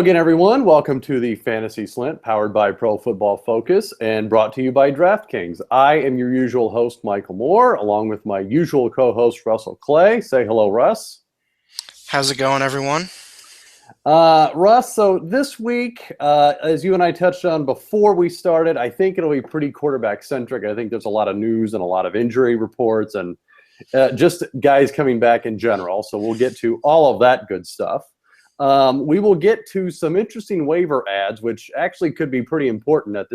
Again, everyone, welcome to the Fantasy Slant, powered by Pro Football Focus and brought to you by DraftKings. I am your usual host, Michael Moore, along with my usual co-host, Russell Clay. Say hello, Russ. How's it going, everyone? Russ, so this week, as you and I touched on before we started, I think it'll be pretty quarterback-centric. I think there's a lot of news and a lot of injury reports and just guys coming back in general. So we'll get to all of that good stuff. We will get to some interesting waiver ads, which actually could be pretty important at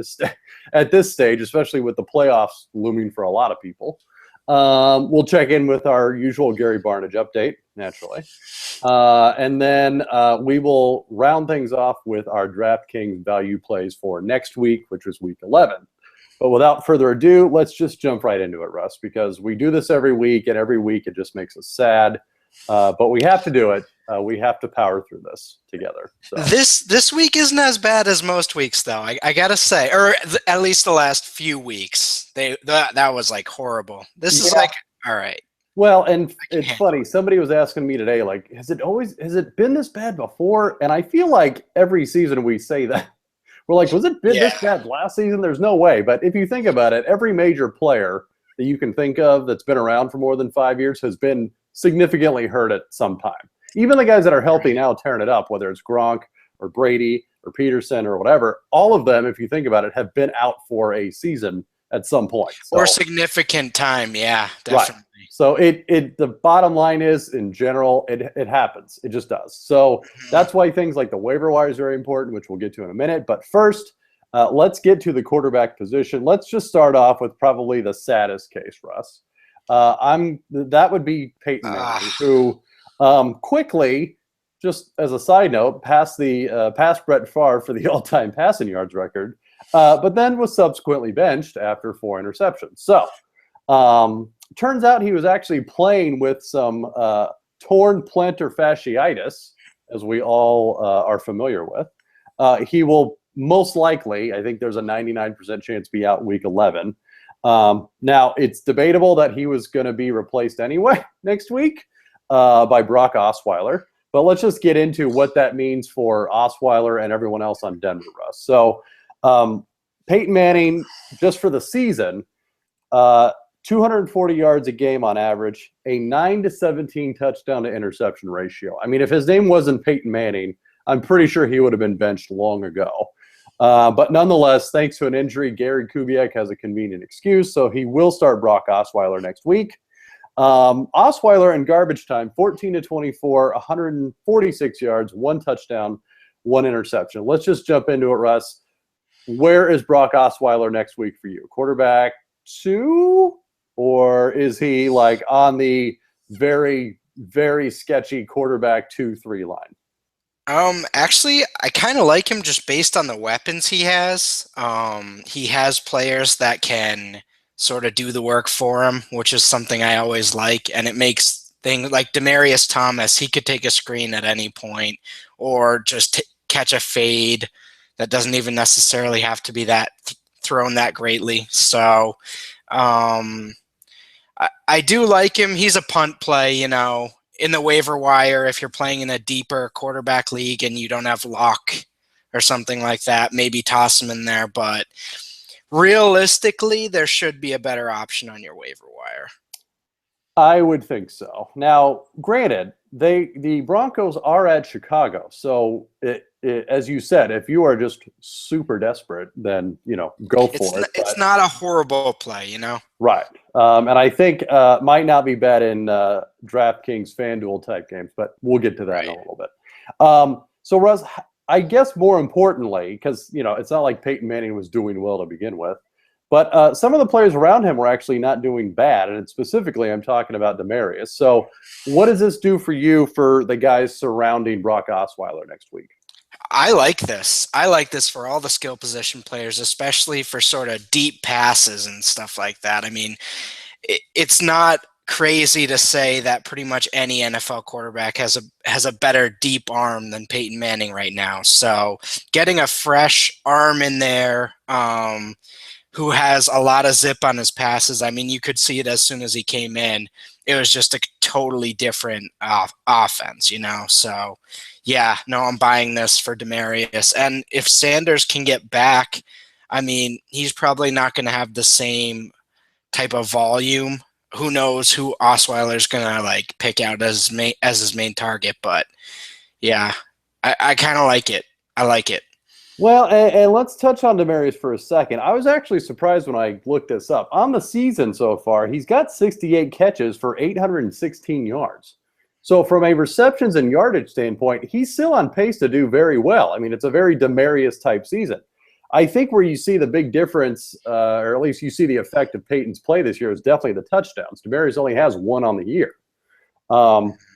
this stage, especially with the playoffs looming for a lot of people. We'll check in with our usual Gary Barnidge update, naturally. And then we will round things off with our DraftKings value plays for next week, which was week 11. But without further ado, let's just jump right into it, Russ, because we do this every week, and every week it just makes us sad. But we have to do it. We have to power through this together. So. This week isn't as bad as most weeks, though. I gotta say, or at least the last few weeks, that was like horrible. This is like all right. Well, and it's funny. Somebody was asking me today, like, has it been this bad before? And I feel like every season we say that. We're like, was it this bad last season? There's no way. But if you think about it, every major player that you can think of that's been around for more than 5 years has been significantly hurt at some time. Even the guys that are healthy now, tearing it up, whether it's Gronk or Brady or Peterson or whatever, all of them, if you think about it, have been out for a season at some point. Or significant time, yeah, definitely. Right. So the bottom line is, in general, it happens. It just does. So that's why things like the waiver wire is very important, which we'll get to in a minute. But first, let's get to the quarterback position. Let's just start off with probably the saddest case, Russ. That would be Peyton Manning, who quickly, just as a side note, passed Brett Favre for the all-time passing yards record, but then was subsequently benched after 4 interceptions. So turns out he was actually playing with some torn plantar fasciitis, as we all are familiar with. He will most likely, I think there's a 99% chance, be out week 11. Now, it's debatable that he was going to be replaced anyway next week by Brock Osweiler. But let's just get into what that means for Osweiler and everyone else on Denver, Russ. So Peyton Manning, just for the season, 240 yards a game on average, a 9-17 touchdown to interception ratio. I mean, if his name wasn't Peyton Manning, I'm pretty sure he would have been benched long ago. But nonetheless, thanks to an injury, Gary Kubiak has a convenient excuse, so he will start Brock Osweiler next week. Osweiler in garbage time, 14-24, 146 yards, 1 touchdown, 1 interception. Let's just jump into it, Russ. Where is Brock Osweiler next week for you? Quarterback 2? Or is he like on the very, very sketchy quarterback 2-3 line? Actually, I kind of like him just based on the weapons he has. He has players that can sort of do the work for him, which is something I always like, and it makes things like Demaryius Thomas, he could take a screen at any point or just catch a fade that doesn't even necessarily have to be that thrown that greatly. So I do like him. He's a punt play, in the waiver wire. If you're playing in a deeper quarterback league and you don't have Lock or something like that, maybe toss him in there. But realistically, there should be a better option on your waiver wire. I would think so. Now, granted, the Broncos are at Chicago, so as you said, if you are just super desperate, then go for it. It's not a horrible play, Right, and I think might not be bad in DraftKings FanDuel type games, but we'll get to that in a little bit. So, Russ, I guess more importantly, because it's not like Peyton Manning was doing well to begin with, but some of the players around him were actually not doing bad, and specifically I'm talking about Demaryius. So what does this do for you for the guys surrounding Brock Osweiler next week? I like this. I like this for all the skill position players, especially for sort of deep passes and stuff like that. I mean, it's not crazy to say that pretty much any NFL quarterback has a better deep arm than Peyton Manning right now. So getting a fresh arm in there who has a lot of zip on his passes, I mean, you could see it as soon as he came in. it was just a totally different offense, So, yeah, no, I'm buying this for Demaryius. And if Sanders can get back, I mean, he's probably not going to have the same type of volume. Who knows who Osweiler's going to pick out as his main target, but yeah, I kind of like it. I like it. Well, and let's touch on Demaryius for a second. I was actually surprised when I looked this up. On the season so far, he's got 68 catches for 816 yards. So from a receptions and yardage standpoint, he's still on pace to do very well. I mean, it's a very Demaryius type season. I think where you see the big difference, or at least you see the effect of Peyton's play this year, is definitely the touchdowns. Demaryius only has one on the year.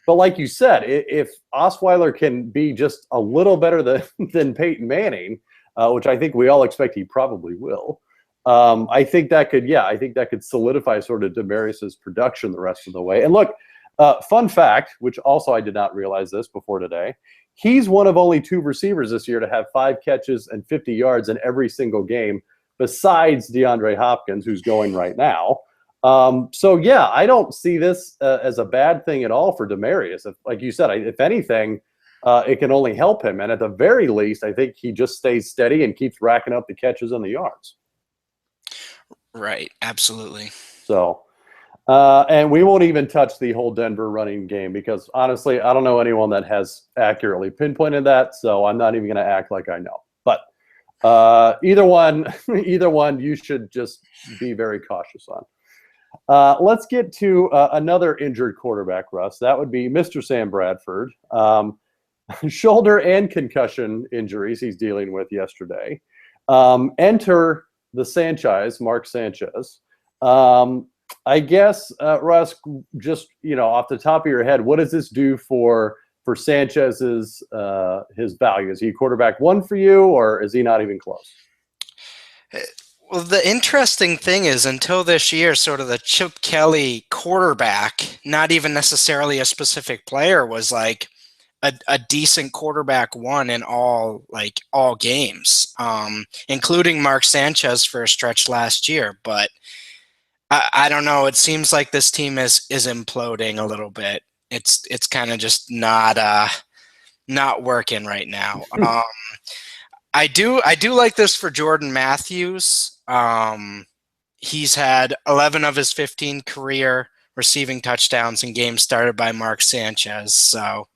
But like you said, if Osweiler can be just a little better than Peyton Manning, which I think we all expect he probably will, I think that could solidify sort of Demaryius's production the rest of the way. And look, fun fact, which also I did not realize this before today, he's one of only 2 receivers this year to have 5 catches and 50 yards in every single game, besides DeAndre Hopkins, who's going right now. So yeah, I don't see this as a bad thing at all for Demaryius. Like you said, if anything, it can only help him. And at the very least, I think he just stays steady and keeps racking up the catches and the yards. Right. Absolutely. So, and we won't even touch the whole Denver running game because honestly, I don't know anyone that has accurately pinpointed that. So I'm not even going to act like I know. But either one, you should just be very cautious on. Let's get to another injured quarterback, Russ. That would be Mr. Sam Bradford. Shoulder and concussion injuries he's dealing with yesterday. Enter the Sanchez, Mark Sanchez. I guess, Russ, just off the top of your head, what does this do for Sanchez's his value? Is he quarterback 1 for you, or is he not even close? Well, the interesting thing is until this year, sort of the Chip Kelly quarterback, not even necessarily a specific player, was like a decent quarterback 1 in all games, including Mark Sanchez for a stretch last year. But I don't know. It seems like this team is imploding a little bit. It's kind of just not working right now. I do like this for Jordan Matthews. He's had 11 of his 15 career receiving touchdowns in games started by Mark Sanchez. So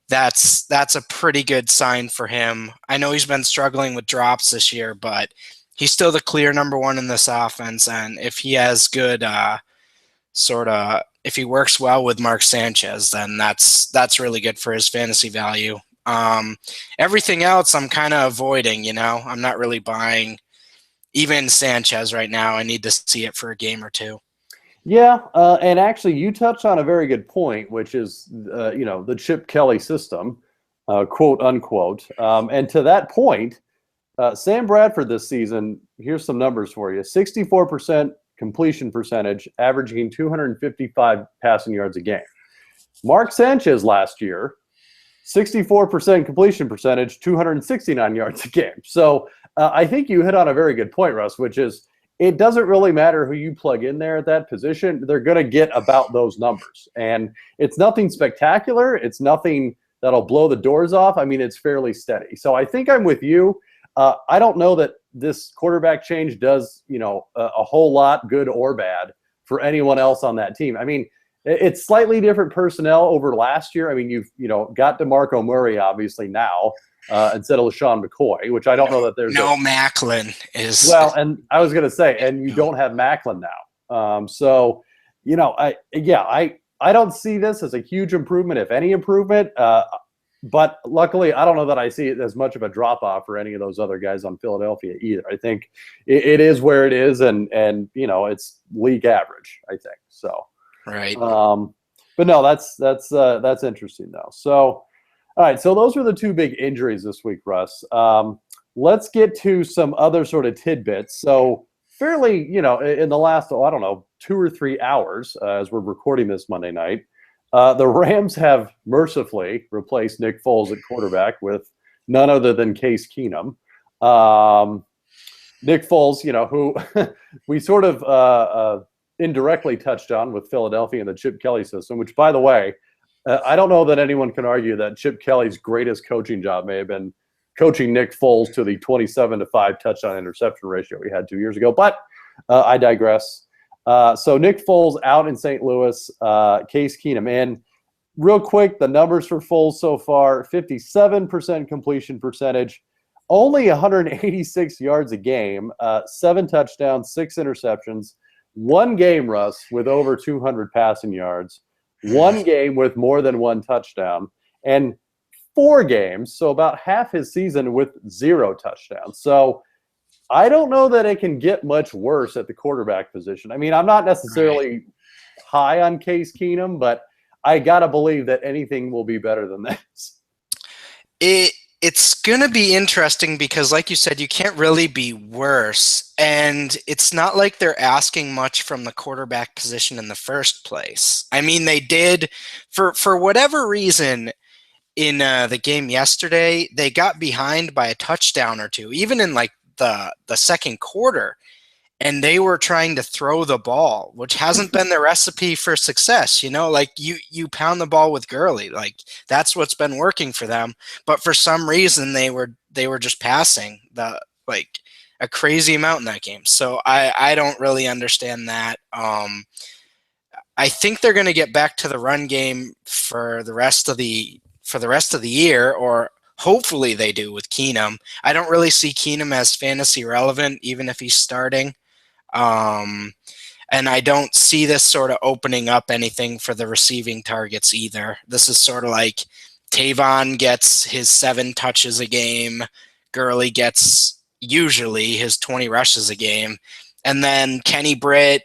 that's a pretty good sign for him. I know he's been struggling with drops this year, but he's still the clear number 1 in this offense. And if he has good if he works well with Mark Sanchez, then that's really good for his fantasy value. Everything else I'm kind of avoiding, I'm not really buying even Sanchez right now. I need to see it for a game or 2. Yeah, and actually you touched on a very good point, which is, the Chip Kelly system, quote unquote. And to that point, Sam Bradford this season, here's some numbers for you. 64% completion percentage, averaging 255 passing yards a game. Mark Sanchez last year, 64% completion percentage, 269 yards a game. So I think you hit on a very good point, Russ, which is it doesn't really matter who you plug in there at that position. They're going to get about those numbers. And it's nothing spectacular. It's nothing that'll blow the doors off. I mean, it's fairly steady. So I think I'm with you. I don't know that this quarterback change does, a whole lot, good or bad, for anyone else on that team. I mean, it's slightly different personnel over last year. I mean, you've got DeMarco Murray obviously now instead of LaShawn McCoy, which I don't know that there's Macklin is and I was going to say, and you don't have Macklin now. So, I don't see this as a huge improvement, if any improvement. But luckily, I don't know that I see it as much of a drop-off for any of those other guys on Philadelphia either. I think it is where it is, and it's league average, I think. So, right. But no, that's interesting, though. So, all right, so those were the 2 big injuries this week, Russ. Let's get to some other sort of tidbits. So, fairly, in the last, 2 or 3 hours, as we're recording this Monday night, the Rams have mercifully replaced Nick Foles at quarterback with none other than Case Keenum. Nick Foles, who we sort of indirectly touched on with Philadelphia and the Chip Kelly system, which, by the way, I don't know that anyone can argue that Chip Kelly's greatest coaching job may have been coaching Nick Foles to the 27-5 touchdown interception ratio he had 2 years ago. But I digress. So Nick Foles out in St. Louis, Case Keenum in. Real quick, the numbers for Foles so far, 57% completion percentage, only 186 yards a game, 7 touchdowns, 6 interceptions, 1 game, Russ, with over 200 passing yards, 1 game with more than 1 touchdown, and 4 games, so about half his season, with 0 touchdowns. So I don't know that it can get much worse at the quarterback position. I mean, I'm not necessarily high on Case Keenum, but I got to believe that anything will be better than this. It's going to be interesting because, like you said, you can't really be worse. And it's not like they're asking much from the quarterback position in the first place. I mean, they did, for whatever reason, in the game yesterday, they got behind by a touchdown or two, even in like the second quarter. And they were trying to throw the ball, which hasn't been the recipe for success. You know, like you pound the ball with Gurley, like that's what's been working for them. But for some reason, they were just passing like a crazy amount in that game. So I don't really understand that. I think they're going to get back to the run game for the rest of the year, or hopefully they do with Keenum. I don't really see Keenum as fantasy relevant, even if he's starting. And I don't see this sort of opening up anything for the receiving targets either. This is sort of like Tavon gets his 7 touches a game. Gurley gets usually his 20 rushes a game. And then Kenny Britt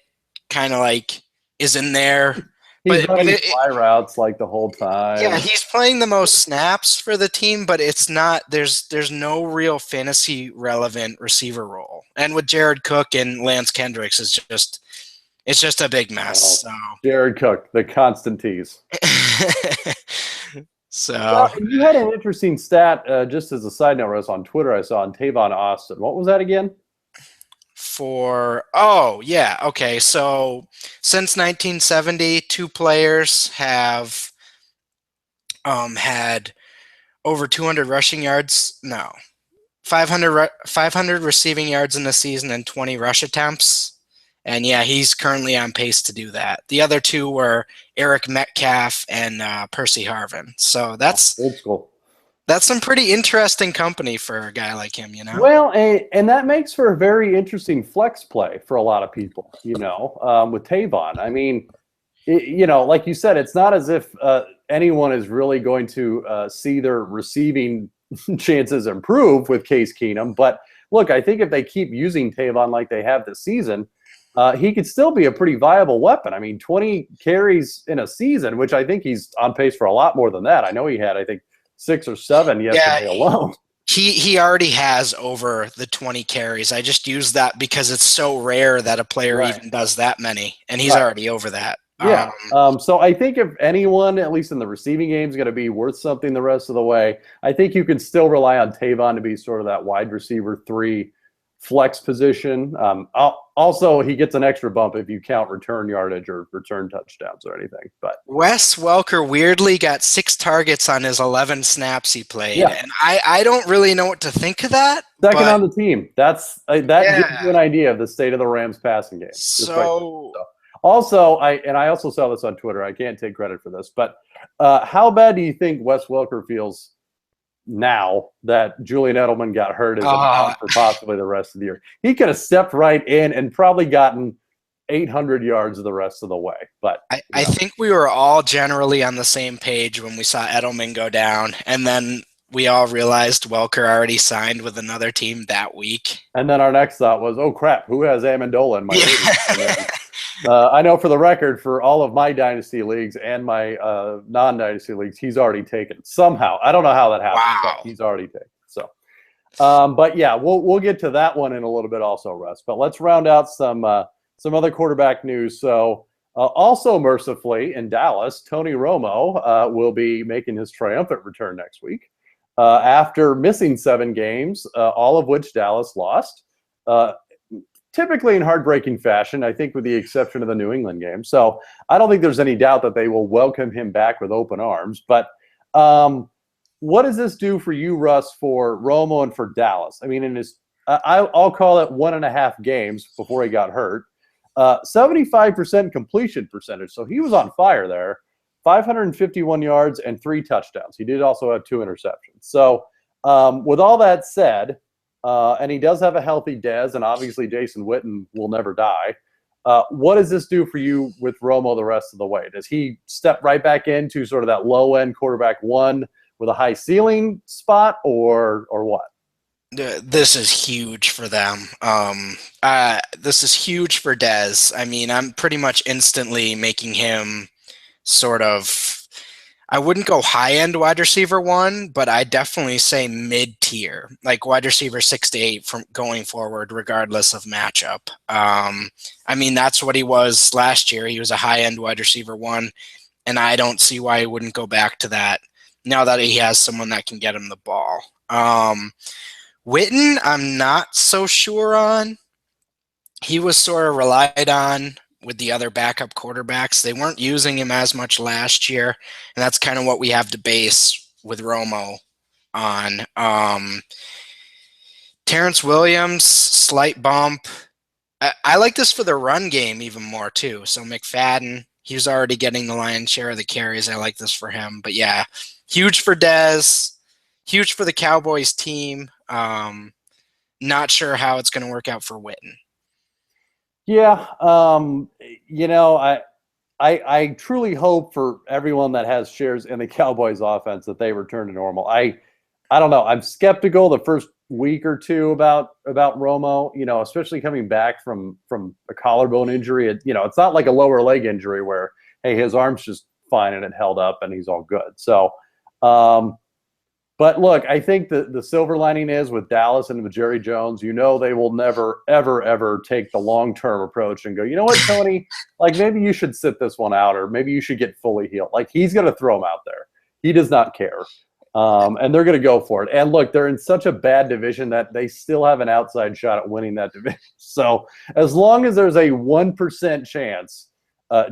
kind of like is in there. He's running fly routes like the whole time. Yeah, he's playing the most snaps for the team, but it's not. There's no real fantasy relevant receiver role. And with Jared Cook and Lance Kendricks, it's just a big mess. So. Jared Cook, the constant tease. So well, you had an interesting stat, just as a side note, Russ, on Twitter I saw on Tavon Austin. What was that again? Okay. So since 1970, 2 players have had over 200 rushing yards. No, 500 receiving yards in the season and 20 rush attempts. And yeah, he's currently on pace to do that. The other 2 were Eric Metcalf and Percy Harvin. So that's old school. That's some pretty interesting company for a guy like him, you know? Well, and that makes for a very interesting flex play for a lot of people, you know, with Tavon. I mean, like you said, it's not as if anyone is really going to see their receiving chances improve with Case Keenum. But look, I think if they keep using Tavon like they have this season, he could still be a pretty viable weapon. I mean, 20 carries in a season, which I think he's on pace for a lot more than that. I know he had, 6 or 7 yesterday alone. He already has over the 20 carries. I just use that because it's so rare that a player even does that many, and he's already over that. Yeah. So I think if anyone, at least in the receiving game, is going to be worth something the rest of the way, I think you can still rely on Tavon to be sort of that wide receiver 3 flex position. Also, he gets an extra bump if you count return yardage or return touchdowns or anything. But Wes Welker weirdly got 6 targets on his 11 snaps he played, and I don't really know what to think of that. Second on the team. That gives you an idea of the state of the Rams passing game. So also, I also saw this on Twitter. I can't take credit for this, but how bad do you think Wes Welker feels now that Julian Edelman got hurt as a for possibly the rest of the year? He could have stepped right in and probably gotten 800 yards the rest of the way. But I think we were all generally on the same page when we saw Edelman go down, and then we all realized Welker already signed with another team that week. And then our next thought was, oh crap, who has Amendola in my league? I know for the record, for all of my dynasty leagues and my non-dynasty leagues, he's already taken somehow. I don't know how that happened, but he's already taken. So, but yeah, we'll get to that one in a little bit also, Russ. But let's round out some other quarterback news. So, also mercifully in Dallas, Tony Romo will be making his triumphant return next week after missing 7 games, all of which Dallas lost. typically in heartbreaking fashion, I think with the exception of the New England game. So I don't think there's any doubt that they will welcome him back with open arms. But what does this do for you, Russ, for Romo and for Dallas? I mean, I'll call it 1.5 games before he got hurt. 75% completion percentage. So he was on fire there. 551 yards and 3 touchdowns. He did also have 2 interceptions. So with all that said, and he does have a healthy Dez, and obviously Jason Witten will never die. What does this do for you with Romo the rest of the way? Does he step right back into sort of that low-end quarterback one with a high ceiling spot, or what? This is huge for them. This is huge for Dez. I mean, I'm pretty much instantly making him sort of, I wouldn't go high-end wide receiver 1, but I definitely say mid-tier, like wide receiver 6 to 8 from going forward, regardless of matchup. I mean, that's what he was last year. He was a high-end wide receiver 1, and I don't see why he wouldn't go back to that now that he has someone that can get him the ball. Witten, I'm not so sure on. He was sort of relied on with the other backup quarterbacks. They weren't using him as much last year, and that's kind of what we have to base with Romo on. Terrence Williams, slight bump. I like this for the run game even more too. So McFadden, he was already getting the lion's share of the carries. I like this for him. But yeah, huge for Dez, huge for the Cowboys team. Not sure how it's going to work out for Witten. Yeah, I truly hope for everyone that has shares in the Cowboys offense that they return to normal. I don't know. I'm skeptical the first week or two about Romo, especially coming back from a collarbone injury. It's not like a lower leg injury where, hey, his arm's just fine and it held up and he's all good. So, but look, I think the silver lining is with Dallas and with Jerry Jones, they will never, ever, ever take the long-term approach and go, you know what, Tony, like maybe you should sit this one out or maybe you should get fully healed. Like he's going to throw him out there. He does not care. And they're going to go for it. And look, they're in such a bad division that they still have an outside shot at winning that division. So as long as there's a 1% chance,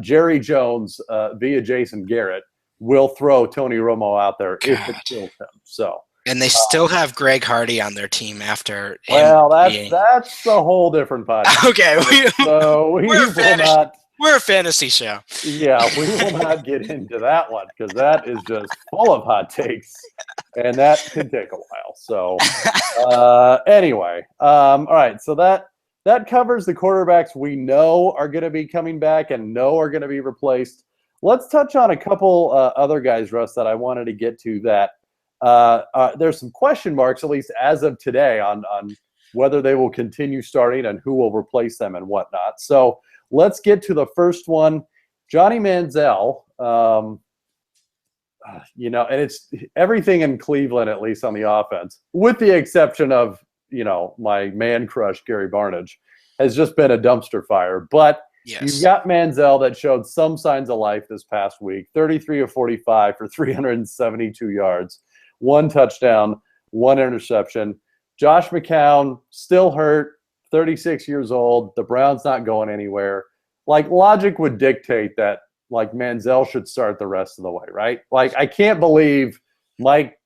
Jerry Jones via Jason Garrett will throw Tony Romo out there if it kills him. So, and they still have Greg Hardy on their team after. Well, that's a whole different podcast. Okay, we're a fantasy show. Yeah, we will not get into that one because that is just full of hot takes, and that can take a while. So, anyway, all right. So that covers the quarterbacks we know are going to be coming back and know are going to be replaced. Let's touch on a couple other guys, Russ, that I wanted to get to that there's some question marks, at least as of today, on whether they will continue starting and who will replace them and whatnot. So let's get to the first one. Johnny Manziel, and it's everything in Cleveland, at least on the offense, with the exception of, my man crush, Gary Barnidge, has just been a dumpster fire. But yes, you've got Manziel that showed some signs of life this past week, 33 of 45 for 372 yards, 1 touchdown, 1 interception. Josh McCown still hurt, 36 years old. The Browns not going anywhere. Like, logic would dictate that, like, Manziel should start the rest of the way, right? Like, I can't believe Mike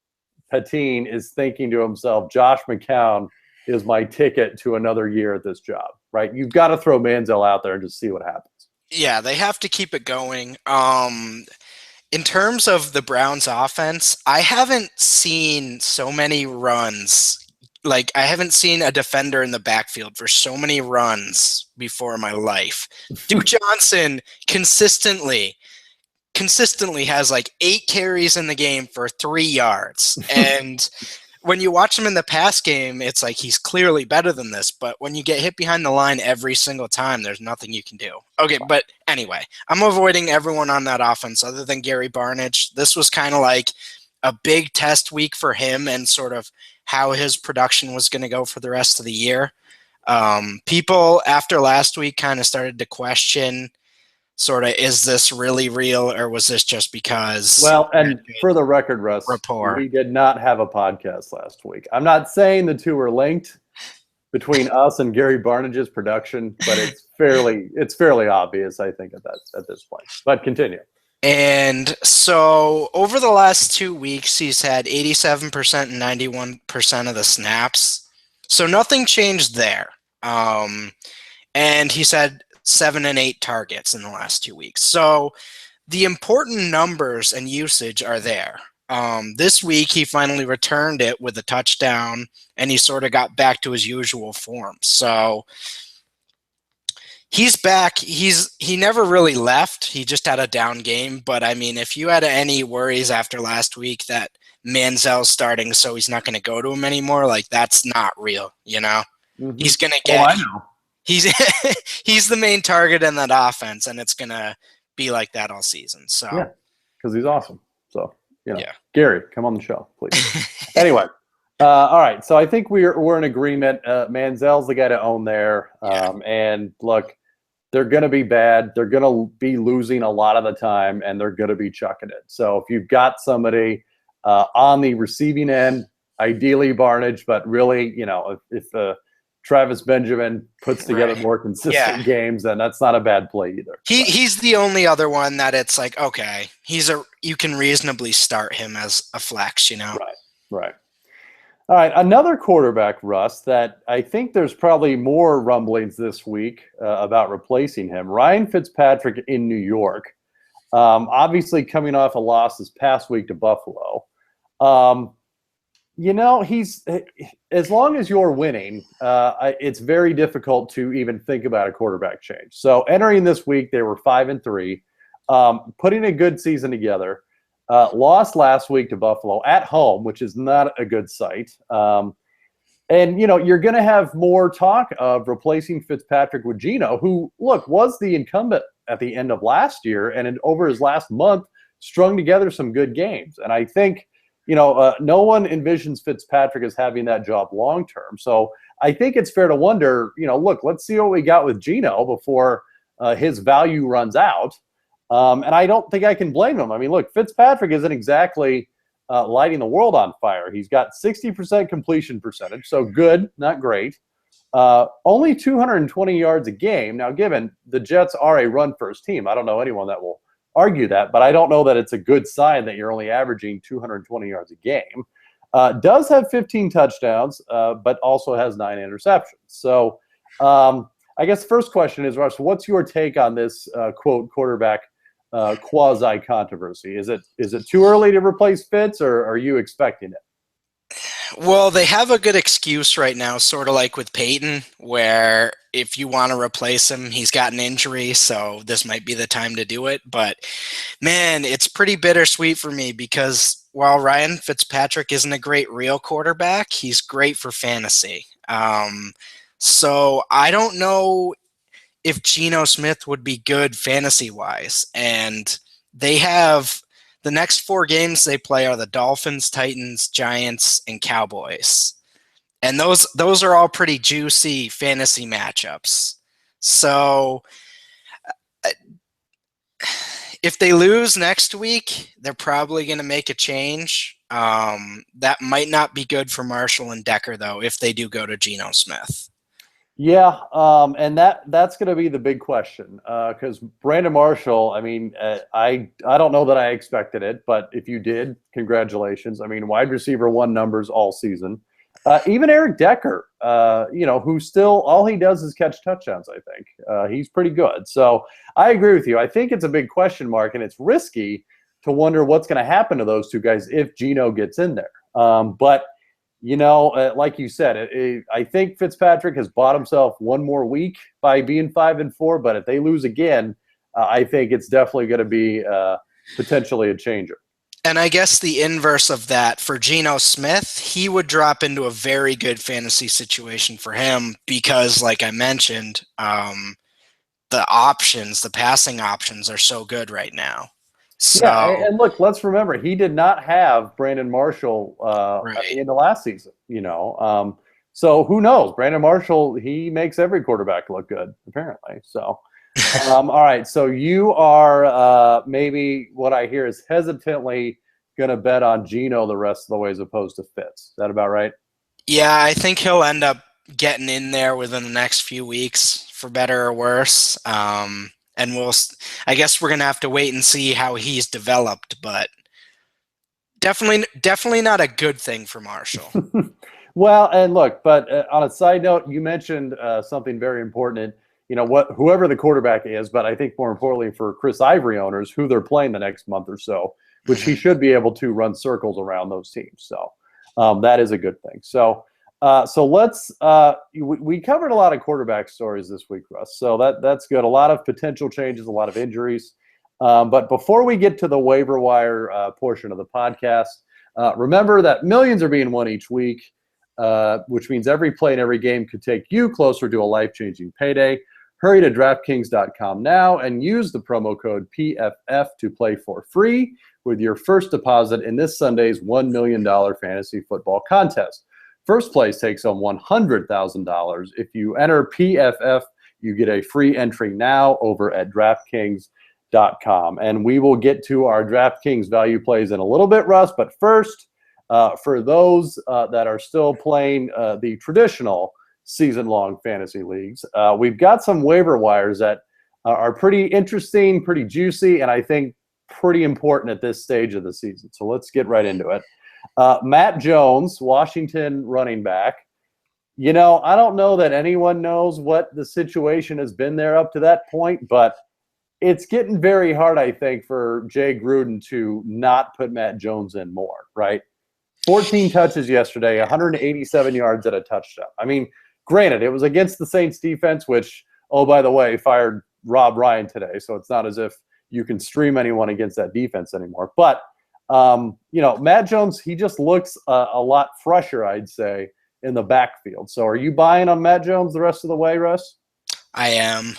Peyton is thinking to himself, Josh McCown is my ticket to another year at this job, right? You've got to throw Manziel out there and just see what happens. Yeah, they have to keep it going. In terms of the Browns offense, I haven't seen so many runs. Like, I haven't seen a defender in the backfield for so many runs before in my life. Duke Johnson consistently has like 8 carries in the game for 3 yards. And when you watch him in the pass game, it's like he's clearly better than this. But when you get hit behind the line every single time, there's nothing you can do. Okay, but anyway, I'm avoiding everyone on that offense other than Gary Barnidge. This was kind of like a big test week for him and sort of how his production was going to go for the rest of the year. People after last week kind of started to question sort of, is this really real or was this just because? Well, and for the record, Russ, we did not have a podcast last week. I'm not saying the two are linked, between us and Gary Barnidge's production, but it's fairly obvious, I think, at this point. But continue. And so over the last 2 weeks, he's had 87% and 91% of the snaps. So nothing changed there. And he's had 7 and 8 targets in the last 2 weeks. So the important numbers and usage are there. This week, he finally returned it with a touchdown, and he sort of got back to his usual form. So he's back. He never really left. He just had a down game. But, I mean, if you had any worries after last week that Manziel's starting so he's not going to go to him anymore, like, that's not real, you know? Mm-hmm. He's going to get I know. he's the main target in that offense, and it's going to be like that all season. So yeah, because he's awesome. So, yeah. Gary, come on the show, please. Anyway. All right, so I think we're in agreement. Manziel's the guy to own there. And look, they're going to be bad. They're going to be losing a lot of the time, and they're going to be chucking it. So if you've got somebody on the receiving end, ideally Barnidge, but really, if Travis Benjamin puts together more consistent games, then that's not a bad play either. He's the only other one that it's like, okay, you can reasonably start him as a flex, Right. All right, another quarterback, Russ, that I think there's probably more rumblings this week about replacing him. Ryan Fitzpatrick in New York, obviously coming off a loss this past week to Buffalo. He's as long as you're winning, it's very difficult to even think about a quarterback change. So entering this week, they were 5-3, putting a good season together. Lost last week to Buffalo at home, which is not a good sight. And, you're going to have more talk of replacing Fitzpatrick with Geno, who, look, was the incumbent at the end of last year and over his last month strung together some good games. And I think, no one envisions Fitzpatrick as having that job long term. So I think it's fair to wonder, look, let's see what we got with Geno before his value runs out. And I don't think I can blame him. I mean, look, Fitzpatrick isn't exactly lighting the world on fire. He's got 60% completion percentage, so good, not great. Only 220 yards a game. Now, given the Jets are a run-first team, I don't know anyone that will argue that, but I don't know that it's a good sign that you're only averaging 220 yards a game. Does have 15 touchdowns, but also has 9 interceptions. So I guess the first question is, Russ, what's your take on this, quote, quarterback quasi controversy? Is it too early to replace Fitz, or are you expecting it? Well, they have a good excuse right now, sort of like with Peyton, where if you want to replace him, he's got an injury, so this might be the time to do it. But man, it's pretty bittersweet for me because while Ryan Fitzpatrick isn't a great real quarterback, he's great for fantasy. So I don't know if Geno Smith would be good fantasy-wise. And they have the next 4 games they play are the Dolphins, Titans, Giants, and Cowboys. And those are all pretty juicy fantasy matchups. So if they lose next week, they're probably going to make a change. That might not be good for Marshall and Decker, though, if they do go to Geno Smith. Yeah, and that's going to be the big question because Brandon Marshall, I mean, I don't know that I expected it, but if you did, congratulations. I mean, wide receiver 1 numbers all season. Even Eric Decker, who still all he does is catch touchdowns, I think. He's pretty good. So I agree with you. I think it's a big question mark, and it's risky to wonder what's going to happen to those 2 guys if Geno gets in there. But like you said, I think Fitzpatrick has bought himself one more week by being 5-4. But if they lose again, I think it's definitely going to be potentially a changer. And I guess the inverse of that for Geno Smith, he would drop into a very good fantasy situation for him because, like I mentioned, the passing options are so good right now. So, yeah, and look, let's remember, he did not have Brandon Marshall at the end of last season, So who knows? Brandon Marshall, he makes every quarterback look good, apparently. So, all right, so you are maybe what I hear is hesitantly going to bet on Geno the rest of the way as opposed to Fitz. Is that about right? Yeah, I think he'll end up getting in there within the next few weeks, for better or worse. And I guess we're gonna have to wait and see how he's developed, but definitely not a good thing for Marshall. Well, and look, but on a side note, you mentioned something very important. Whoever the quarterback is, but I think more importantly for Chris Ivory owners, who they're playing the next month or so, which he should be able to run circles around those teams. So that is a good thing. So let's we covered a lot of quarterback stories this week, Russ. So that's good. A lot of potential changes, a lot of injuries. But before we get to the waiver wire portion of the podcast, remember that millions are being won each week, which means every play and every game could take you closer to a life-changing payday. Hurry to DraftKings.com now and use the promo code PFF to play for free with your first deposit in this Sunday's $1 million fantasy football contest. First place takes home $100,000. If you enter PFF, you get a free entry now over at DraftKings.com. And we will get to our DraftKings value plays in a little bit, Russ. But first, for those that are still playing the traditional season-long fantasy leagues, we've got some waiver wires that are pretty interesting, pretty juicy, and I think pretty important at this stage of the season. So let's get right into it. Matt Jones, Washington running back. I don't know that anyone knows what the situation has been there up to that point, but it's getting very hard, I think, for Jay Gruden to not put Matt Jones in more, right? 14 touches yesterday, 187 yards at a touchdown. I mean, granted, it was against the Saints defense, which, oh, by the way, fired Rob Ryan today. So it's not as if you can stream anyone against that defense anymore. But, Matt Jones, he just looks a lot fresher, I'd say, in the backfield. So are you buying on Matt Jones the rest of the way, Russ? I am.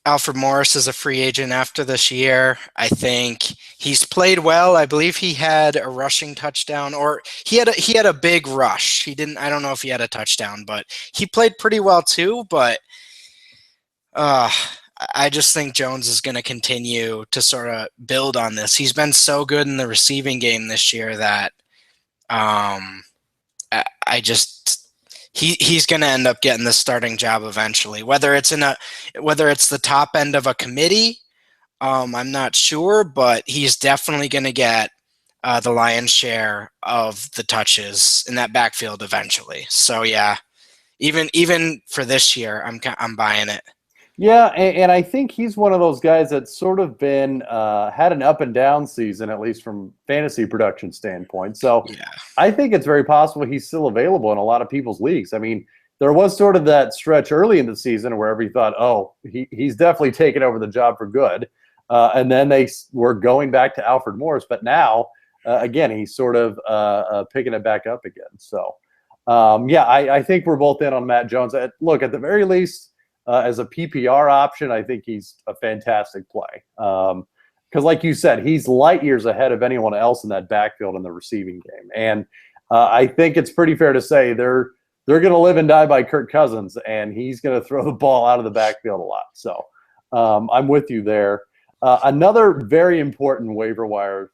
Alfred Morris is a free agent after this year. I think he's played well. I believe he had a rushing touchdown, or he had a big rush. I don't know if he had a touchdown, but he played pretty well too. But I just think Jones is going to continue to sort of build on this. He's been so good in the receiving game this year that he's going to end up getting the starting job eventually. Whether it's the top end of a committee, I'm not sure, but he's definitely going to get the lion's share of the touches in that backfield eventually. So yeah, even for this year, I'm buying it. Yeah, and I think he's one of those guys that's sort of been had an up and down season, at least from fantasy production standpoint. So yeah. I think it's very possible he's still available in a lot of people's leagues. I mean, there was sort of that stretch early in the season where everybody thought, oh, he's definitely taken over the job for good. And then they were going back to Alfred Morris. But now, again, he's sort of picking it back up again. So, I think we're both in on Matt Jones. Look, at the very least, as a PPR option, I think he's a fantastic play. Because like you said, he's light years ahead of anyone else in that backfield in the receiving game. And I think it's pretty fair to say they're going to live and die by Kirk Cousins, and he's going to throw the ball out of the backfield a lot. So I'm with you there. Another very important waiver wire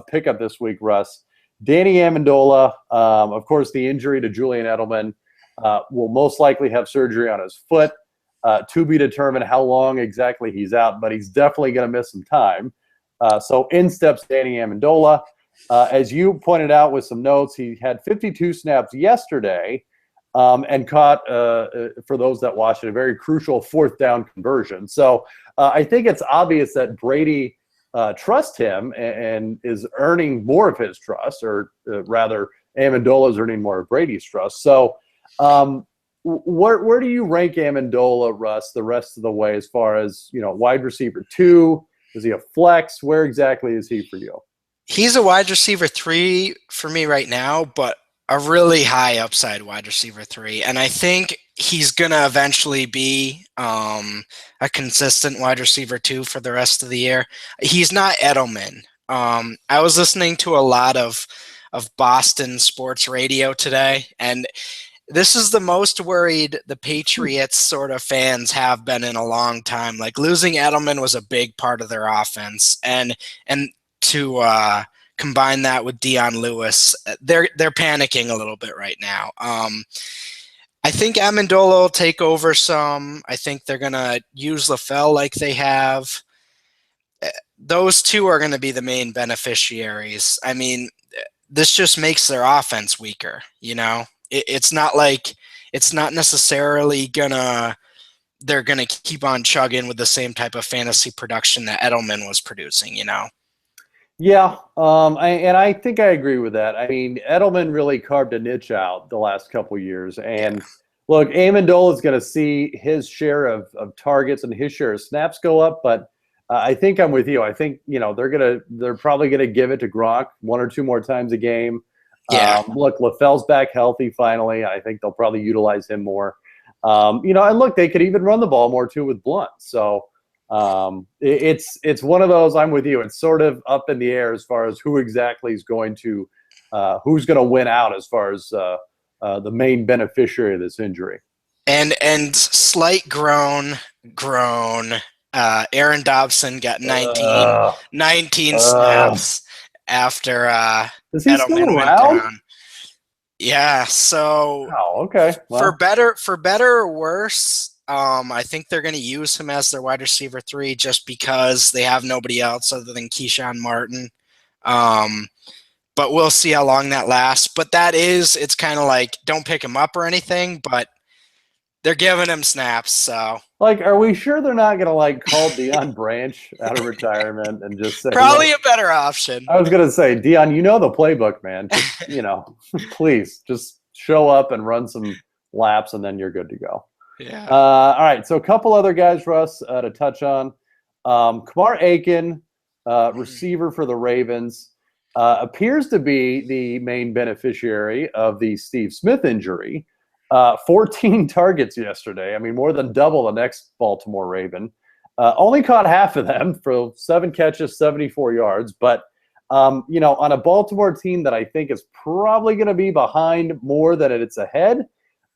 pickup this week, Russ. Danny Amendola, of course, the injury to Julian Edelman, will most likely have surgery on his foot. To be determined how long exactly he's out, but he's definitely going to miss some time. So in steps Danny Amendola. As you pointed out with some notes, he had 52 snaps yesterday and caught, for those that watched it, a very crucial fourth down conversion. So I think it's obvious that Brady trusts him and is earning more of his trust, or rather Amendola is earning more of Brady's trust. So where do you rank Amendola, Russ, the rest of the way as far as, wide receiver 2? Is he a flex? Where exactly is he for you? He's a wide receiver 3 for me right now, but a really high upside wide receiver 3. And I think he's going to eventually be a consistent wide receiver 2 for the rest of the year. He's not Edelman. I was listening to a lot of Boston sports radio today, and this is the most worried the Patriots sort of fans have been in a long time. Like, losing Edelman was a big part of their offense, and to combine that with Dion Lewis, they're panicking a little bit right now. I think Amendola will take over some. I think they're going to use LaFell like they have. Those two are going to be the main beneficiaries. I mean, this just makes their offense weaker, you know? It's not like it's not necessarily they're gonna keep on chugging with the same type of fantasy production that Edelman was producing, you know? Yeah, I think I agree with that. I mean, Edelman really carved a niche out the last couple years, Yeah. and look, Amendola is going to see his share of targets and his share of snaps go up, but I think I'm with you. I think they're probably gonna give it to Gronk one or two more times a game. Yeah. Look, LaFell's back healthy finally. I think they'll probably utilize him more. And look, they could even run the ball more too with Blunt. So it's one of those. I'm with you. It's sort of up in the air as far as who exactly is going to who's going to win out as far as the main beneficiary of this injury. And slight groan. Aaron Dobson got 19 snaps after Is he still Edelman went around? down. Yeah, so Oh, okay. Well, for better or worse, I think they're going to use him as their wide receiver 3 just because they have nobody else other than Keyshawn Martin. But we'll see how long that lasts. But it's kind of like don't pick him up or anything, but they're giving him snaps. So are we sure they're not going to call Deion Branch out of retirement and just say probably a better option. I was going to say, Deion, you know the playbook, man. Just, please just show up and run some laps, and then you're good to go. Yeah. All right. So a couple other guys, Russ, to touch on. Kamar Aiken, receiver for the Ravens, appears to be the main beneficiary of the Steve Smith injury. 14 targets yesterday. I mean, more than double the next Baltimore Raven. Only caught half of them for 7 catches, 74 yards. But, on a Baltimore team that I think is probably going to be behind more than it's ahead,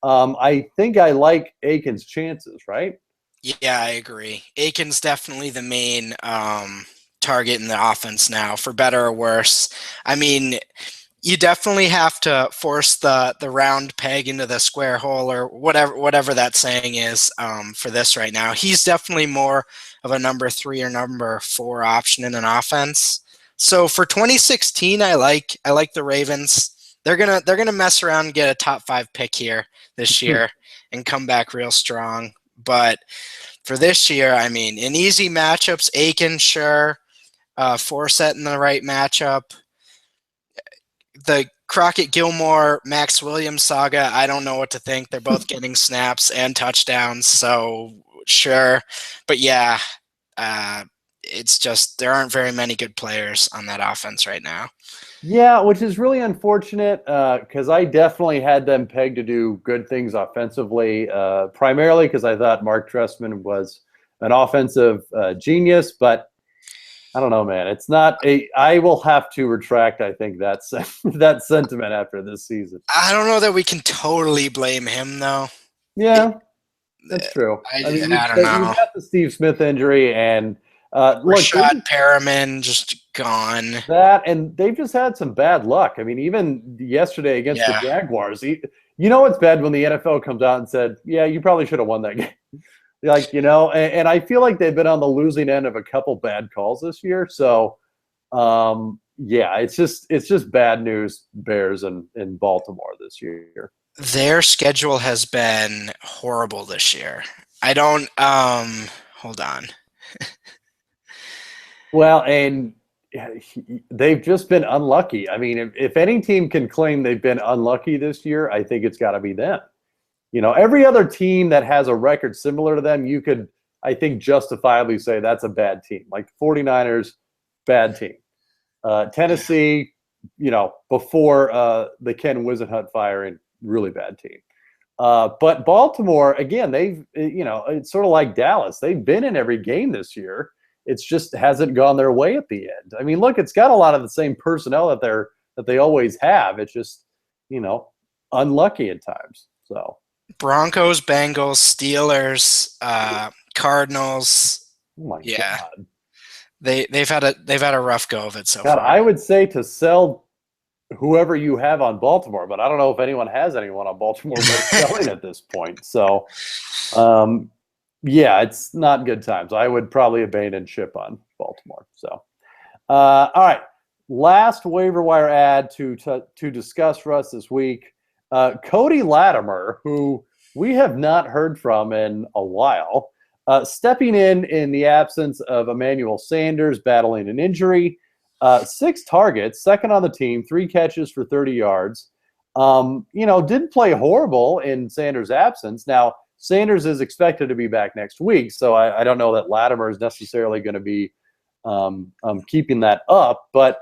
I think I like Aiken's chances, right? Yeah, I agree. Aiken's definitely the main target in the offense now, for better or worse. I mean, you definitely have to force the round peg into the square hole, or whatever that saying is, for this right now. He's definitely more of a number 3 or number 4 option in an offense. So for 2016, I like the Ravens. They're gonna mess around and get a top 5 pick here this year and come back real strong. But for this year, I mean, in easy matchups, Aiken, sure. Forsett in the right matchup. The Crockett-Gilmore, Max Williams saga, I don't know what to think. They're both getting snaps and touchdowns, so sure. But yeah, it's just there aren't very many good players on that offense right now. Yeah, which is really unfortunate because I definitely had them pegged to do good things offensively, primarily because I thought Mark Trestman was an offensive genius, but I don't know, man. It's not I will have to retract, I think, that sentiment after this season. I don't know that we can totally blame him, though. Yeah, that's true. I don't know. You got the Steve Smith injury, and Rashad Perriman just gone. And they've just had some bad luck. I mean, even yesterday against the Jaguars, it's bad when the NFL comes out and said, yeah, you probably should have won that game. And I feel like they've been on the losing end of a couple bad calls this year. So, it's just bad news, Bears in Baltimore this year. Their schedule has been horrible this year. I don't hold on. Well, and they've just been unlucky. I mean, if any team can claim they've been unlucky this year, I think it's got to be them. Every other team that has a record similar to them, you could, I think, justifiably say that's a bad team. Like 49ers, bad team. Tennessee, before the Ken Whisenhunt firing, really bad team. But Baltimore, again, it's sort of like Dallas. They've been in every game this year. It's just hasn't gone their way at the end. I mean, look, it's got a lot of the same personnel that they always have. It's just, unlucky at times. So. Broncos, Bengals, Steelers, Cardinals. Oh my God. They've had a rough go of it so God, far. I would say to sell whoever you have on Baltimore, but I don't know if anyone has anyone on Baltimore worth selling at this point. So, yeah, it's not good times. I would probably abandon ship on Baltimore. So, all right, last waiver wire ad to discuss Russ this week. Cody Latimer, who we have not heard from in a while, stepping in the absence of Emmanuel Sanders battling an injury. 6 targets, second on the team, 3 catches for 30 yards. Didn't play horrible in Sanders' absence. Now, Sanders is expected to be back next week, so I don't know that Latimer is necessarily going to be keeping that up. But,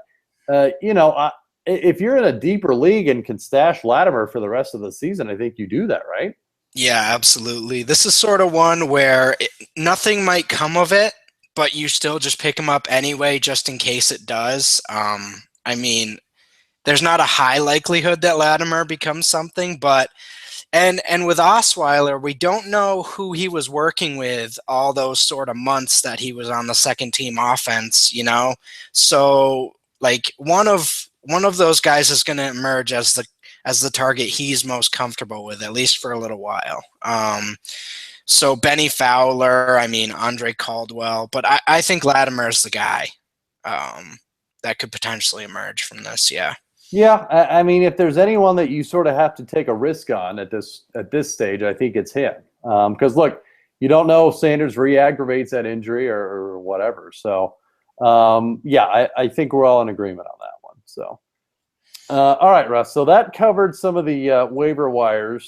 if you're in a deeper league and can stash Latimer for the rest of the season, I think you do that, right? Yeah, absolutely. This is sort of one where nothing might come of it, but you still just pick him up anyway, just in case it does. I mean, there's not a high likelihood that Latimer becomes something, but and with Osweiler, we don't know who he was working with all those sort of months that he was on the second team offense, So like one of those guys is going to emerge as the target he's most comfortable with, at least for a little while. So Benny Fowler, Andre Caldwell, but I think Latimer is the guy that could potentially emerge from this. Yeah. Yeah, I mean, if there's anyone that you sort of have to take a risk on at this stage, I think it's him. Because look, you don't know if Sanders re-aggravates that injury or whatever. So, I think we're all in agreement on that one. So, all right, Russ. So that covered some of the waiver wire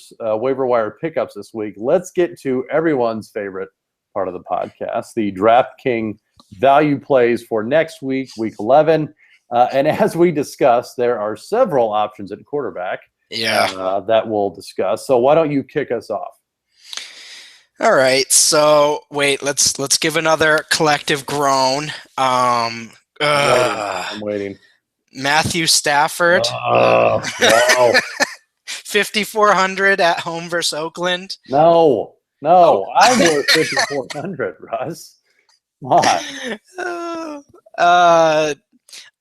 pickups this week. Let's get to everyone's favorite part of the podcast, the DraftKings value plays for next week, week 11. And as we discussed, there are several options at quarterback that we'll discuss. So why don't you kick us off? All right. So wait, let's give another collective groan. I'm waiting. Matthew Stafford. Oh, wow. 5,400 at home versus Oakland. No. I'm worth 5,400, Russ. Come on.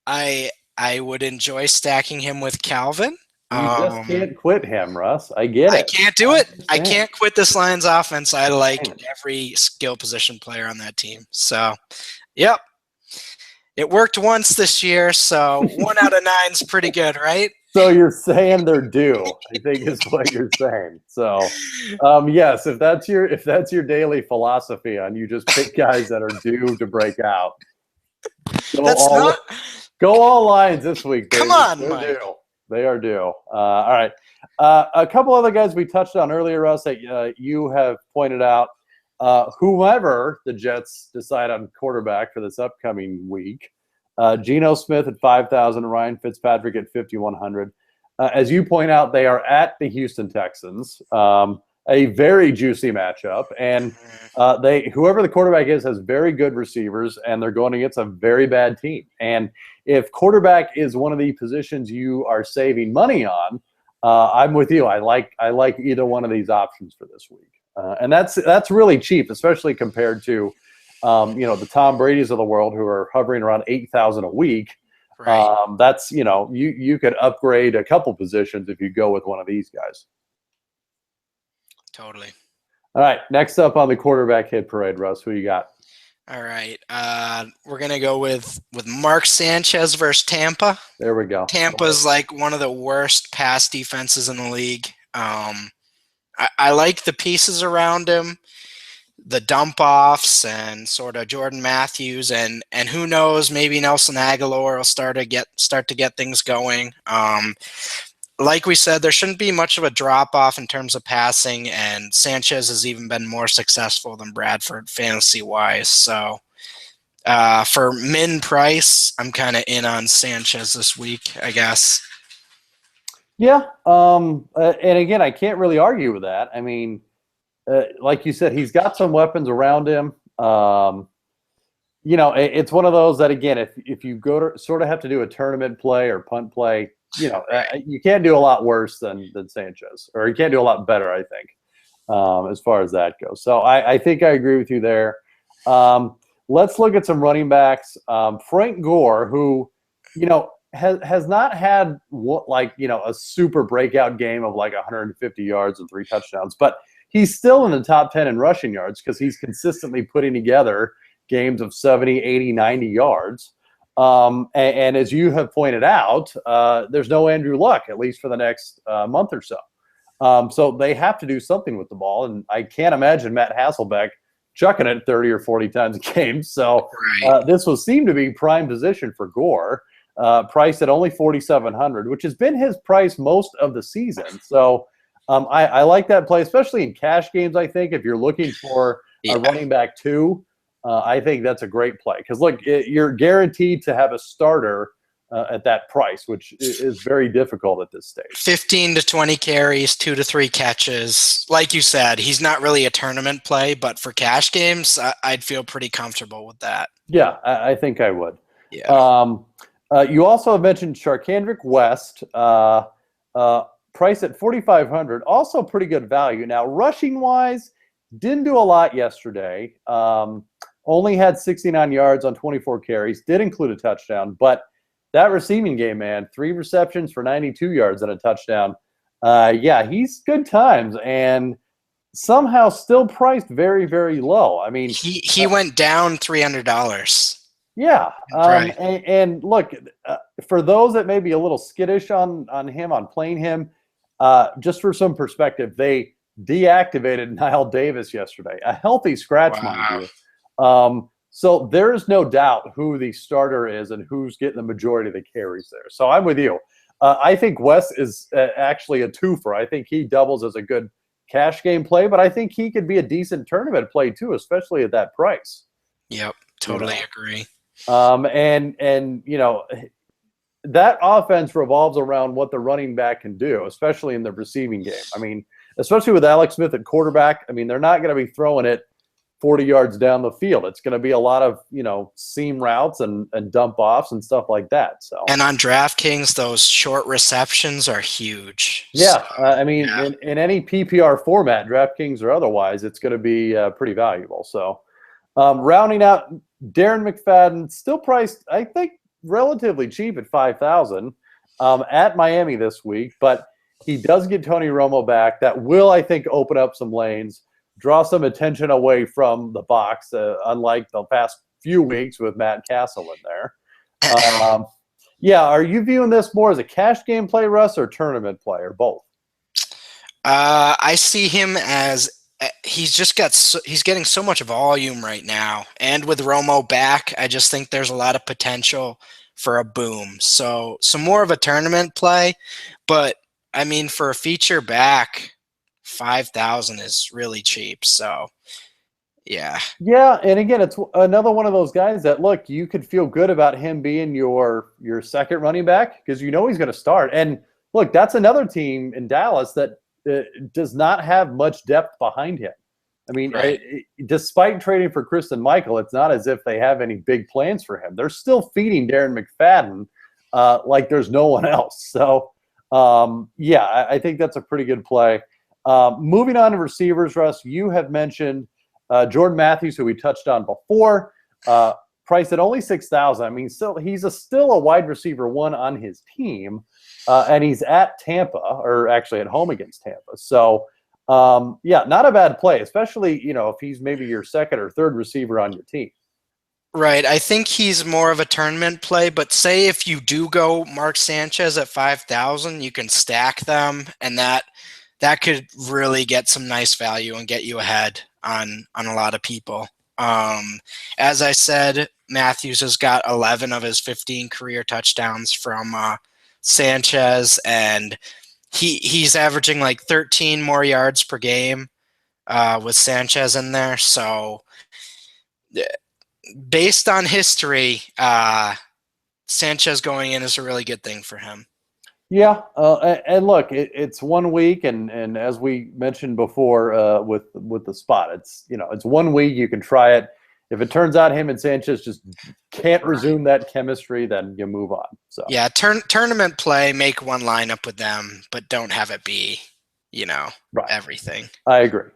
I would enjoy stacking him with Calvin. You just can't quit him, Russ. I get it. I can't do it. I can't quit this Lions offense. I like every skill position player on that team. So, yep. It worked once this year, so 1 out of 9 is pretty good, right? So you're saying they're due, I think is what you're saying. So, yes, if that's your daily philosophy on you just pick guys that are due to break out. Go all Lions this week, David. Come on, They're Mike. due. They are due. All right. A couple other guys we touched on earlier, Russ, that you have pointed out. Whoever the Jets decide on quarterback for this upcoming week, Geno Smith at 5,000, Ryan Fitzpatrick at 5,100. As you point out, they are at the Houston Texans, a very juicy matchup, and whoever the quarterback is has very good receivers, and they're going against a very bad team. And if quarterback is one of the positions you are saving money on, I'm with you. I like either one of these options for this week. And that's really cheap, especially compared to, the Tom Brady's of the world who are hovering around 8,000 a week. Right. That's, you could upgrade a couple positions if you go with one of these guys. Totally. All right. Next up on the quarterback hit parade, Russ, who you got? All right. We're going to go with Mark Sanchez versus Tampa. There we go. Tampa's like one of the worst pass defenses in the league. I like the pieces around him, the dump offs and sort of Jordan Matthews and who knows, maybe Nelson Aguilar will start to get things going. Like we said, there shouldn't be much of a drop off in terms of passing, and Sanchez has even been more successful than Bradford fantasy wise. So for min price, I'm kind of in on Sanchez this week, I guess. Yeah. And again, I can't really argue with that. I mean, like you said, he's got some weapons around him. It's one of those that, again, if you go to sort of have to do a tournament play or punt play, you can't do a lot worse than Sanchez, or you can't do a lot better, I think, as far as that goes. So I think I agree with you there. Let's look at some running backs. Frank Gore, who, has not had a super breakout game of like 150 yards and 3 touchdowns, but he's still in the top 10 in rushing yards because he's consistently putting together games of 70, 80, 90 yards. And as you have pointed out, there's no Andrew Luck, at least for the next month or so. So they have to do something with the ball, and I can't imagine Matt Hasselbeck chucking it 30 or 40 times a game. So this will seem to be prime position for Gore, priced at only 4,700, which has been his price most of the season. So I like that play, especially in cash games. I think if you're looking for a running back too, I think that's a great play because look, you're guaranteed to have a starter at that price, which is very difficult at this stage. 15 to 20 carries, 2 to 3 catches. Like you said, he's not really a tournament play, but for cash games, I'd feel pretty comfortable with that. Yeah, I think I would. Yeah. You also mentioned Charkandrick West, priced at 4,500, also pretty good value. Now, rushing-wise, didn't do a lot yesterday. Only had 69 yards on 24 carries, did include a touchdown, but that receiving game, man, 3 receptions for 92 yards and a touchdown. He's good times and somehow still priced very, very low. I mean, he went down $300. Yeah. And look, for those that may be a little skittish on him, on playing him, just for some perspective, they deactivated Nile Davis yesterday, a healthy scratch, mind you. So there's no doubt who the starter is and who's getting the majority of the carries there. So I'm with you. I think Wes is actually a twofer. I think he doubles as a good cash game play, but I think he could be a decent tournament play too, especially at that price. Yep, totally agree. And that offense revolves around what the running back can do, especially in the receiving game. I mean, especially with Alex Smith at quarterback, I mean, they're not going to be throwing it 40 yards down the field. It's going to be a lot of, seam routes and dump offs and stuff like that. So, and on DraftKings, those short receptions are huge. Yeah. In any PPR format, DraftKings or otherwise, it's going to be pretty valuable. So, rounding out, Darren McFadden, still priced, I think, relatively cheap at 5,000 at Miami this week, but he does get Tony Romo back. That will, I think, open up some lanes, draw some attention away from the box, unlike the past few weeks with Matt Castle in there. Are you viewing this more as a cash game play, Russ, or tournament play, or both? I see him as he's getting so much volume right now, and with Romo back, I just think there's a lot of potential for a boom. So more of a tournament play, but I mean, for a feature back, 5,000 is really cheap. So, yeah. Yeah, and again, it's another one of those guys that, look, you could feel good about him being your second running back because he's going to start. And, look, that's another team in Dallas that does not have much depth behind him. I mean, despite trading for Kristen Michael, it's not as if they have any big plans for him. They're still feeding Darren McFadden like there's no one else. So, I think that's a pretty good play. Moving on to receivers, Russ, you have mentioned Jordan Matthews, who we touched on before, priced at only 6,000. I mean, he's still a wide receiver one on his team, and he's at Tampa, or actually at home against Tampa. So, not a bad play, especially if he's maybe your second or third receiver on your team. Right. I think he's more of a tournament play, but say if you do go Mark Sanchez at 5,000, you can stack them, and that could really get some nice value and get you ahead on a lot of people. As I said, Matthews has got 11 of his 15 career touchdowns from Sanchez, and he's averaging like 13 more yards per game with Sanchez in there. So based on history, Sanchez going in is a really good thing for him. Yeah, and look, it's 1 week, and as we mentioned before with the spot, it's 1 week. You can try it. If it turns out him and Sanchez just can't resume that chemistry, then you move on. So tournament play, make one lineup with them, but don't have it be everything. I agree.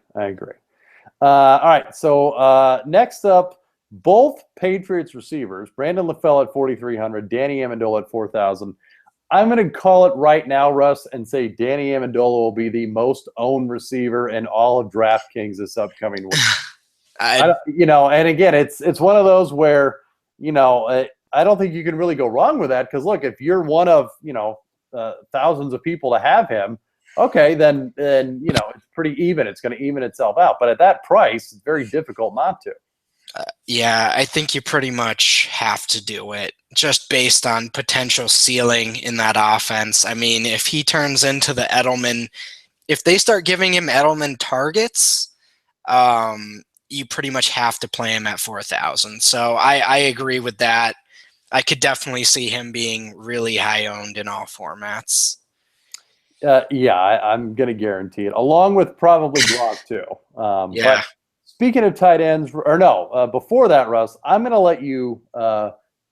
All right, so next up, both Patriots receivers, Brandon LaFell at 4,300, Danny Amendola at 4,000. I'm going to call it right now, Russ, and say Danny Amendola will be the most owned receiver in all of DraftKings this upcoming week. And again, it's one of those where, I don't think you can really go wrong with that because, look, if you're one of, thousands of people to have him, okay, then it's pretty even. It's going to even itself out. But at that price, it's very difficult not to. Yeah, I think you pretty much have to do it just based on potential ceiling in that offense. I mean, if he turns into the Edelman, if they start giving him Edelman targets, you pretty much have to play him at 4,000. So I agree with that. I could definitely see him being really high owned in all formats. I'm going to guarantee it, along with probably Gronk too. Yeah. But speaking of tight ends, before that, Russ, I'm going to let you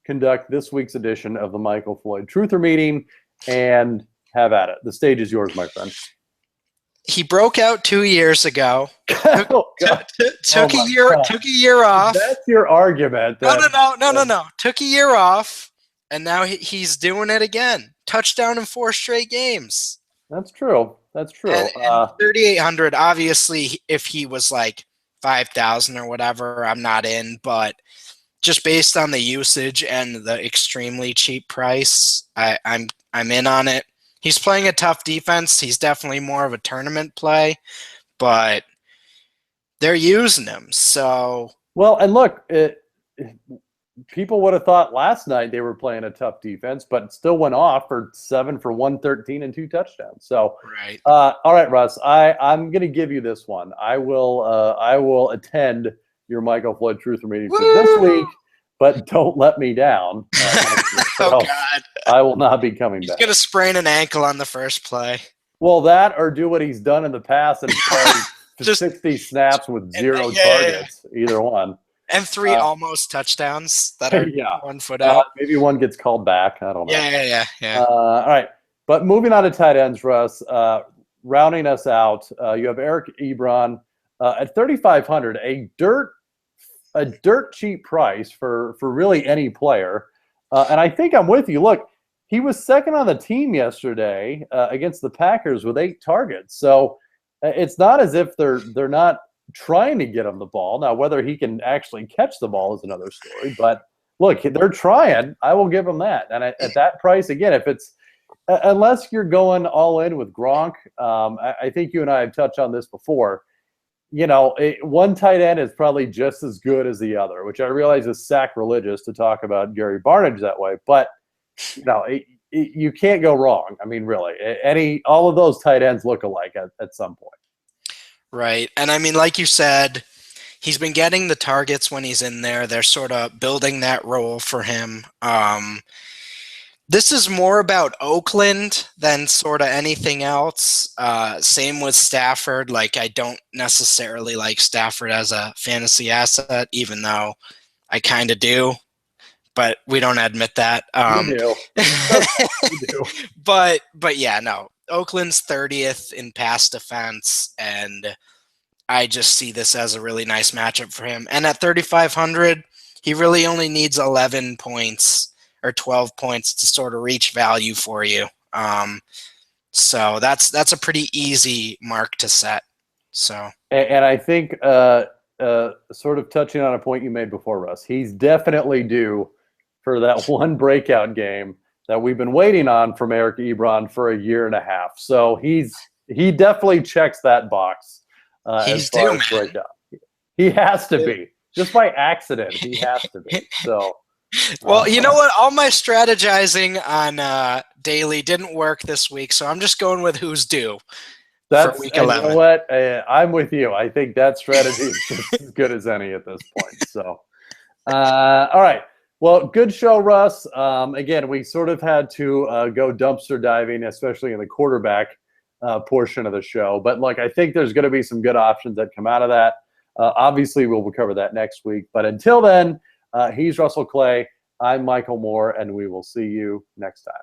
conduct this week's edition of the Michael Floyd Truther Meeting and have at it. The stage is yours, my friend. He broke out 2 years ago. Took a year off. That's your argument. No. Took a year off, and now he's doing it again. Touchdown in 4 straight games. That's true. And 3,800. Obviously, if he was like 5,000 or whatever, I'm not in. But just based on the usage and the extremely cheap price, I'm in on it. He's playing a tough defense. He's definitely more of a tournament play, but they're using him. So well, and look, people would have thought last night they were playing a tough defense, but still went off for 7 for 113 and 2 touchdowns. So right. All right, Russ, I'm going to give you this one. I will attend your Michael Floyd Truther meeting this week, but don't let me down. Oh, God. I will not be coming back. He's going to sprain an ankle on the first play. Well, that or do what he's done in the past and play 60 snaps with 0 targets, either one. And 3 almost touchdowns that are 1 foot out. Maybe one gets called back. I don't know. Yeah. All right. But moving on to tight ends, Russ, rounding us out, you have Eric Ebron at 3,500, a dirt cheap price for really any player. And I think I'm with you. Look, he was second on the team yesterday against the Packers with 8 targets. So it's not as if they're not trying to get him the ball. Now, whether he can actually catch the ball is another story. But look, they're trying. I will give them that. And at that price, again, if it's unless you're going all in with Gronk, I think you and I have touched on this before. One tight end is probably just as good as the other, which I realize is sacrilegious to talk about Gary Barnidge that way. But, you can't go wrong. I mean, really, all of those tight ends look alike at some point. Right. And I mean, like you said, he's been getting the targets when he's in there. They're sort of building that role for him. This is more about Oakland than sort of anything else. Same with Stafford. Like, I don't necessarily like Stafford as a fantasy asset, even though I kind of do. But we don't admit that. We do. We do. But yeah, no. Oakland's 30th in pass defense, and I just see this as a really nice matchup for him. And at 3,500, he really only needs 11 points or 12 points to sort of reach value for you. So that's a pretty easy mark to set. So and I think sort of touching on a point you made before, Russ, he's definitely due for that one breakout game that we've been waiting on from Eric Ebron for a year and a half. So he definitely checks that box. He's due, man. Breakout. He has to be. Just by accident, he has to be. So, well, you know what? All my strategizing on daily didn't work this week, so I'm just going with who's due for week 11. You know what? I'm with you. I think that strategy is just as good as any at this point. So, all right. Well, good show, Russ. Again, we sort of had to go dumpster diving, especially in the quarterback portion of the show. But, look, I think there's going to be some good options that come out of that. Obviously, we'll cover that next week. But until then, he's Russell Clay. I'm Michael Moore, and we will see you next time.